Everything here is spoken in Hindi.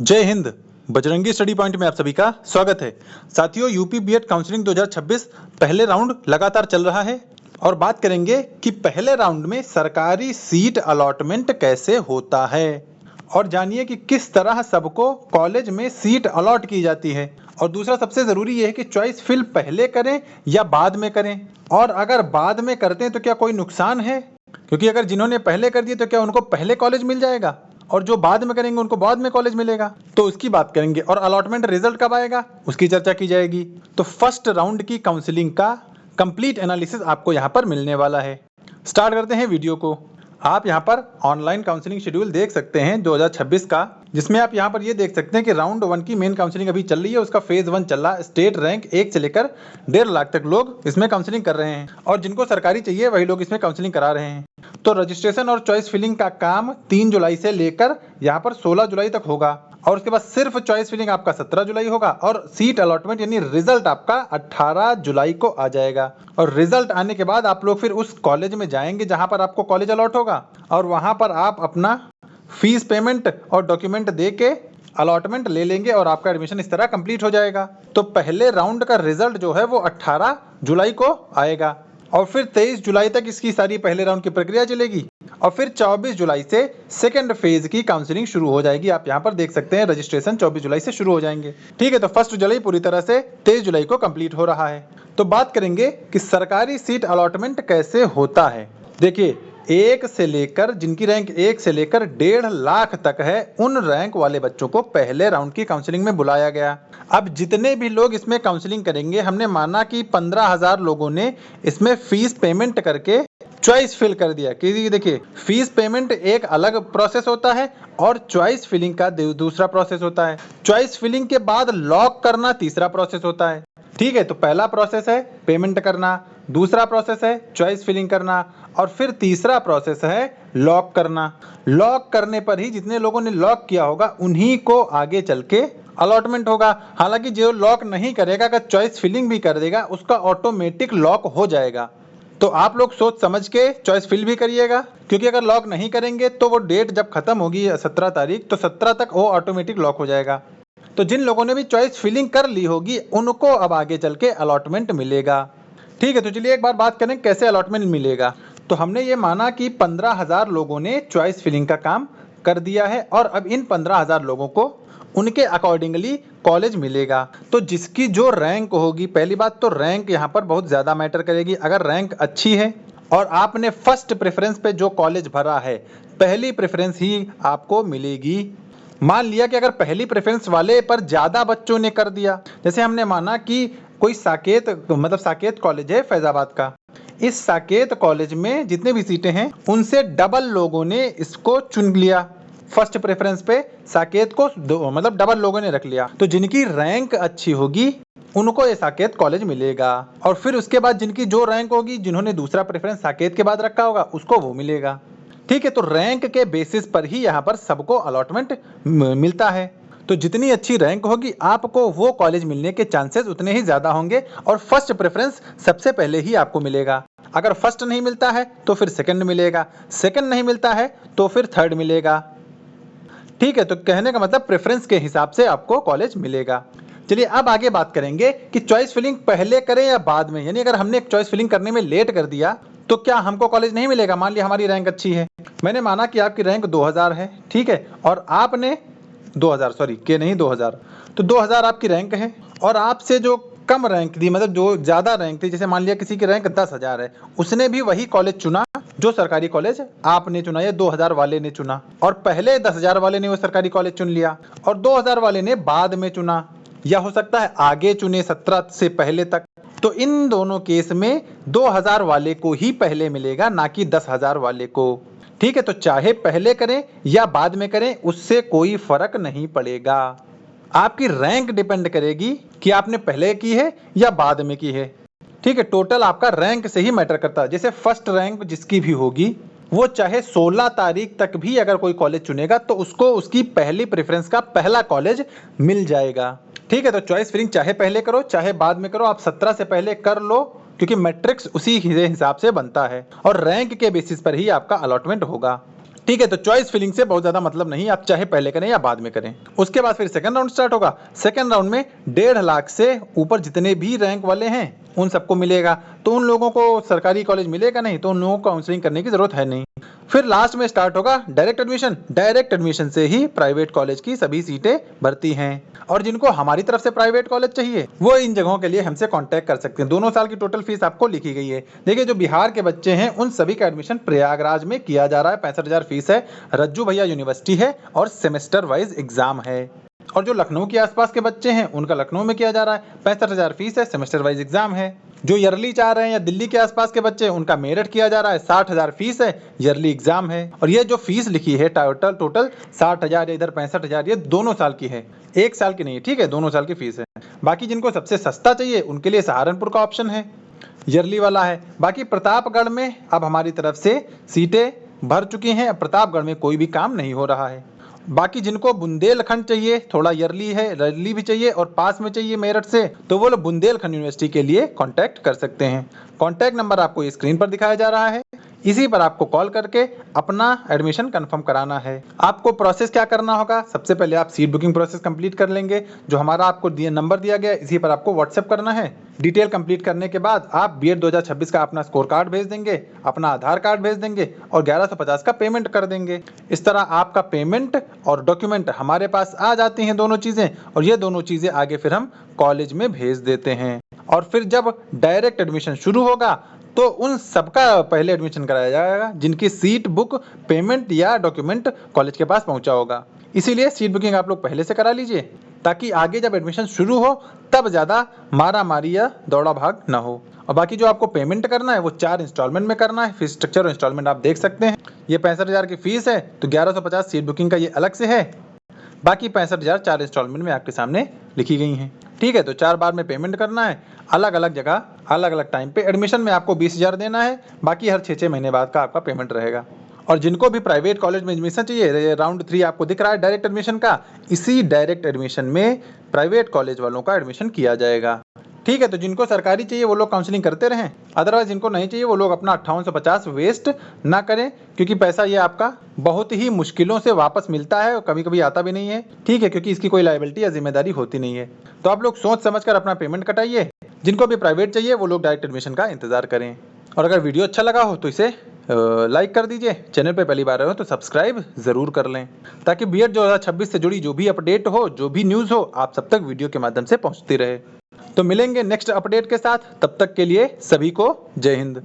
जय हिंद। बजरंगी स्टडी पॉइंट में आप सभी का स्वागत है। साथियों, यूपी बीएड काउंसलिंग 2026 पहले राउंड लगातार चल रहा है और बात करेंगे कि पहले राउंड में सरकारी सीट अलॉटमेंट कैसे होता है और जानिए कि किस तरह सबको कॉलेज में सीट अलॉट की जाती है। और दूसरा सबसे जरूरी यह है कि चॉइस फिल पहले करें या बाद में करें, और अगर बाद में करते हैं तो क्या कोई नुकसान है, क्योंकि अगर जिन्होंने पहले कर दिए तो क्या उनको पहले कॉलेज मिल जाएगा और जो बाद में करेंगे उनको बाद में कॉलेज मिलेगा। तो उसकी बात करेंगे और अलॉटमेंट रिजल्ट कब आएगा उसकी चर्चा की जाएगी। तो फर्स्ट राउंड की काउंसलिंग का कंप्लीट एनालिसिस आपको यहाँ पर मिलने वाला है। स्टार्ट करते हैं वीडियो को। आप यहाँ पर ऑनलाइन काउंसलिंग शेड्यूल देख सकते हैं 2026 का, जिसमें आप यहाँ पर ये देख सकते हैं कि राउंड 1 की मेन काउंसलिंग अभी चल रही है। उसका फेज 1 चल रहा है। स्टेट रैंक 1 से लेकर 1.5 लाख तक लोग इसमें काउंसलिंग कर रहे हैं और जिनको सरकारी चाहिए वही लोग इसमें काउंसलिंग करा रहे हैं। तो रजिस्ट्रेशन और चॉइस फिलिंग का काम 3 जुलाई से लेकर यहाँ पर 16 जुलाई तक होगा और उसके बाद सिर्फ चॉइस फिलिंग आपका 17 जुलाई होगा और सीट अलॉटमेंट यानी रिजल्ट आपका 18 जुलाई को आ जाएगा। और रिजल्ट आने के बाद आप लोग फिर उस कॉलेज में जाएंगे जहां पर आपको कॉलेज अलॉट होगा और वहां पर आप अपना फीस पेमेंट और डॉक्यूमेंट दे के अलॉटमेंट ले लेंगे और आपका एडमिशन इस तरह कंप्लीट हो जाएगा। तो पहले राउंड का रिजल्ट जो है वो 18 जुलाई को आएगा और फिर 23 जुलाई तक इसकी सारी पहले राउंड की प्रक्रिया चलेगी और फिर 24 जुलाई से सेकंड फेज की काउंसलिंग शुरू हो जाएगी। आप यहाँ पर देख सकते हैं रजिस्ट्रेशन 24 जुलाई से शुरू हो जाएंगे। ठीक है, तो फर्स्ट जुलाई पूरी तरह से 23 जुलाई को कंप्लीट हो रहा है। तो बात करेंगे कि सरकारी सीट अलॉटमेंट कैसे होता है। देखिए, एक से लेकर जिनकी रैंक 1 से लेकर 1.5 लाख तक है, उन रैंक वाले बच्चों को पहले राउंड की काउंसलिंग में बुलाया गया। अब जितने भी लोग इसमें काउंसलिंग करेंगे, हमने माना कि 15,000 लोगों ने इसमें फीस पेमेंट करके चॉइस फिल कर दिया। कि देखिए, फीस पेमेंट एक अलग प्रोसेस होता है और चॉइस फिलिंग का दूसरा प्रोसेस होता है। चॉइस फिलिंग के बाद लॉक करना तीसरा प्रोसेस होता है। ठीक है, तो पहला प्रोसेस है पेमेंट करना, दूसरा प्रोसेस है चॉइस फिलिंग करना और फिर तीसरा प्रोसेस है लॉक करना। लॉक करने पर ही जितने लोगों ने लॉक किया होगा उन्हीं को आगे चल के अलॉटमेंट होगा। हालांकि जो लॉक नहीं करेगा, अगर चॉइस फिलिंग भी कर देगा, उसका ऑटोमेटिक लॉक हो जाएगा। तो आप लोग सोच समझ के चॉइस फिल भी करिएगा, क्योंकि अगर लॉक नहीं करेंगे तो वो डेट जब खत्म होगी 17 तारीख, तो 17 तक वो ऑटोमेटिक लॉक हो जाएगा। तो जिन लोगों ने भी चॉइस फिलिंग कर ली होगी उनको अब आगे चल के अलॉटमेंट मिलेगा। ठीक है, तो चलिए एक बार बात करें कैसे अलॉटमेंट मिलेगा। तो हमने ये माना कि 15,000 लोगों ने चॉइस फिलिंग का काम कर दिया है और अब इन 15,000 लोगों को उनके अकॉर्डिंगली कॉलेज मिलेगा। तो जिसकी जो रैंक होगी, पहली बात तो रैंक यहाँ पर बहुत ज़्यादा मैटर करेगी। अगर रैंक अच्छी है और आपने फर्स्ट प्रेफरेंस पे जो कॉलेज भरा है, पहली प्रेफरेंस ही आपको मिलेगी। मान लिया कि अगर पहली प्रेफरेंस वाले पर ज़्यादा बच्चों ने कर दिया, जैसे हमने माना कि कोई साकेत कॉलेज है फैजाबाद का, इस साकेत कॉलेज में जितने भी सीटें हैं उनसे डबल लोगों ने इसको चुन लिया। फर्स्ट प्रेफरेंस पे साकेत को डबल लोगों ने रख लिया, तो जिनकी रैंक अच्छी होगी उनको ये साकेत कॉलेज मिलेगा और फिर उसके बाद जिनकी जो रैंक होगी, जिन्होंने दूसरा प्रेफरेंस साकेत के बाद रखा होगा, उसको वो मिलेगा। ठीक है, तो रैंक के बेसिस पर ही यहाँ पर सबको अलॉटमेंट मिलता है। तो जितनी अच्छी रैंक होगी आपको वो कॉलेज मिलने के चांसेस उतने ही ज़्यादा होंगे और फर्स्ट प्रेफरेंस सबसे पहले ही आपको मिलेगा। अगर फर्स्ट नहीं मिलता है तो फिर सेकंड मिलेगा, सेकंड नहीं मिलता है तो फिर थर्ड मिलेगा। ठीक है, तो कहने का मतलब प्रेफरेंस के हिसाब से आपको कॉलेज मिलेगा। चलिए अब आगे बात करेंगे कि चॉइस फिलिंग पहले करें या बाद में। यानी अगर हमने चॉइस फिलिंग करने में लेट कर दिया तो क्या हमको कॉलेज नहीं मिलेगा। मान लिया हमारी रैंक अच्छी है, मैंने माना कि आपकी रैंक 2000 है, ठीक है, और आपने 2000 तो 2000 आपकी रैंक है और आपसे जो कम रैंक थी, मतलब जो ज़्यादा रैंक थी, जैसे मान लिया किसी की रैंक 10,000 है, उसने भी वही कॉलेज चुना जो सरकारी कॉलेज आपने चुना या 2000 वाले ने चुना, और पहले 10,000 वाले ने वो सरकारी कॉलेज चुन लिया और 2000 वाले ने बाद में चुना, या हो सकता है आगे चुने 17 से पहले तक। तो इन दोनों केस में 2000 वाले को ही पहले मिलेगा, ना कि 10,000 वाले को। ठीक है, तो चाहे पहले करें या बाद में करें उससे कोई फर्क नहीं पड़ेगा। आपकी रैंक डिपेंड करेगी कि आपने पहले की है या बाद में की है। ठीक है, टोटल आपका रैंक से ही मैटर करता है। जैसे फर्स्ट रैंक जिसकी भी होगी वो चाहे 16 तारीख तक भी अगर कोई कॉलेज चुनेगा तो उसको उसकी पहली प्रेफरेंस का पहला कॉलेज मिल जाएगा। ठीक है, तो चॉइस फिलिंग चाहे पहले करो चाहे बाद में करो, आप 17 से पहले कर लो, क्योंकि मैट्रिक्स उसी हिसाब से बनता है और रैंक के बेसिस पर ही आपका अलॉटमेंट होगा। ठीक है, तो चॉइस फिलिंग से बहुत ज्यादा मतलब नहीं, आप चाहे पहले करें या बाद में करें। उसके बाद फिर सेकंड राउंड स्टार्ट होगा। सेकंड राउंड में 1.5 लाख से ऊपर जितने भी रैंक वाले हैं उन सबको मिलेगा। तो उन लोगों को सरकारी कॉलेज मिलेगा नहीं, तो उन लोगों को काउंसलिंग करने की जरूरत है नहीं। फिर लास्ट में स्टार्ट होगा डायरेक्ट एडमिशन। डायरेक्ट एडमिशन से ही प्राइवेट कॉलेज की सभी सीटें भरती हैं। और जिनको हमारी तरफ से प्राइवेट कॉलेज चाहिए वो इन जगहों के लिए हमसे कांटेक्ट कर सकते हैं। दोनों साल की टोटल फीस आपको लिखी गई है। देखिए, जो बिहार के बच्चे हैं उन सभी का एडमिशन प्रयागराज में किया जा रहा है। 65,000 फीस है, रज्जू भैया यूनिवर्सिटी है और सेमेस्टर वाइज एग्जाम है। और जो लखनऊ के आसपास के बच्चे हैं उनका लखनऊ में किया जा रहा है। 65,000 फीस है, सेमेस्टर वाइज एग्जाम है। जो ईयरली चाह रहे हैं या दिल्ली के आसपास के बच्चे उनका मेरठ किया जा रहा है। 60,000 फीस है, ईयरली एग्जाम है। और ये जो फीस लिखी है टोटल 60,000 या इधर 65,000, ये दोनों साल की है, एक साल की नहीं है। ठीक है, दोनों साल की फीस है। बाकी जिनको सबसे सस्ता चाहिए उनके लिए सहारनपुर का ऑप्शन है, ईयरली वाला है। बाकी प्रतापगढ़ में अब हमारी तरफ से सीटें भर चुकी हैं। प्रतापगढ़ में कोई भी काम नहीं हो रहा है। बाकी जिनको बुंदेलखंड चाहिए, थोड़ा ईयरली है, ईयरली भी चाहिए और पास में चाहिए मेरठ से, तो वो लोग बुंदेलखंड यूनिवर्सिटी के लिए कांटेक्ट कर सकते हैं। कांटेक्ट नंबर आपको स्क्रीन पर दिखाया जा रहा है, इसी पर आपको कॉल करके अपना एडमिशन कंफर्म कराना है। आपको प्रोसेस क्या करना होगा, सबसे पहले आप सीट बुकिंग प्रोसेस कंप्लीट कर लेंगे। जो हमारा आपको नंबर दिया गया इसी पर आपको व्हाट्सएप करना है। डिटेल कंप्लीट करने के बाद आप बीएड 2026 का अपना स्कोर कार्ड भेज देंगे, अपना आधार कार्ड भेज देंगे और 1150 का पेमेंट कर देंगे। इस तरह आपका पेमेंट और डॉक्यूमेंट हमारे पास आ जाती हैं दोनों चीज़ें, और ये दोनों चीज़ें आगे फिर हम कॉलेज में भेज देते हैं। और फिर जब डायरेक्ट एडमिशन शुरू होगा तो उन सबका पहले एडमिशन कराया जाएगा जिनकी सीट बुक, पेमेंट या डॉक्यूमेंट कॉलेज के पास पहुंचा होगा। इसीलिए सीट बुकिंग आप लोग पहले से करा लीजिए, ताकि आगे जब एडमिशन शुरू हो तब ज़्यादा मारा मारी या दौड़ा भाग ना हो। और बाकी जो आपको पेमेंट करना है वो 4 इंस्टॉलमेंट में करना है। फीस स्ट्रक्चर और इंस्टॉलमेंट आप देख सकते हैं। ये 65,000 की फीस है, तो 1150 सीट बुकिंग का ये अलग से है। बाकी 65,000 4 इंस्टॉलमेंट में आपके सामने लिखी गई हैं। ठीक है, तो 4 बार में पेमेंट करना है, अलग अलग जगह अलग अलग टाइम पे। एडमिशन में आपको 20,000 देना है, बाकी हर 6-6 महीने बाद का आपका पेमेंट रहेगा। और जिनको भी प्राइवेट कॉलेज में एडमिशन चाहिए, राउंड 3 आपको दिख रहा है डायरेक्ट एडमिशन का, इसी डायरेक्ट एडमिशन में प्राइवेट कॉलेज वालों का एडमिशन किया जाएगा। ठीक है, तो जिनको सरकारी चाहिए वो लोग काउंसलिंग करते रहें, अदरवाइज जिनको नहीं चाहिए वो लोग अपना 5850 वेस्ट ना करें, क्योंकि पैसा ये आपका बहुत ही मुश्किलों से वापस मिलता है और कभी कभी आता भी नहीं है। ठीक है, क्योंकि इसकी कोई लायबिलिटी या जिम्मेदारी होती नहीं है। तो आप लोग सोच समझ कर अपना पेमेंट कटाइए। जिनको भी प्राइवेट चाहिए वो लोग डायरेक्ट एडमिशन का इंतजार करें। और अगर वीडियो अच्छा लगा हो तो इसे लाइक कर दीजिए। चैनल पे पहली बार आए हो तो सब्सक्राइब जरूर कर लें, ताकि बीएड 2026 से जुड़ी जो भी अपडेट हो, जो भी न्यूज़ हो, आप सब तक वीडियो के माध्यम से पहुंचती रहे। तो मिलेंगे नेक्स्ट अपडेट के साथ, तब तक के लिए सभी को जय हिंद।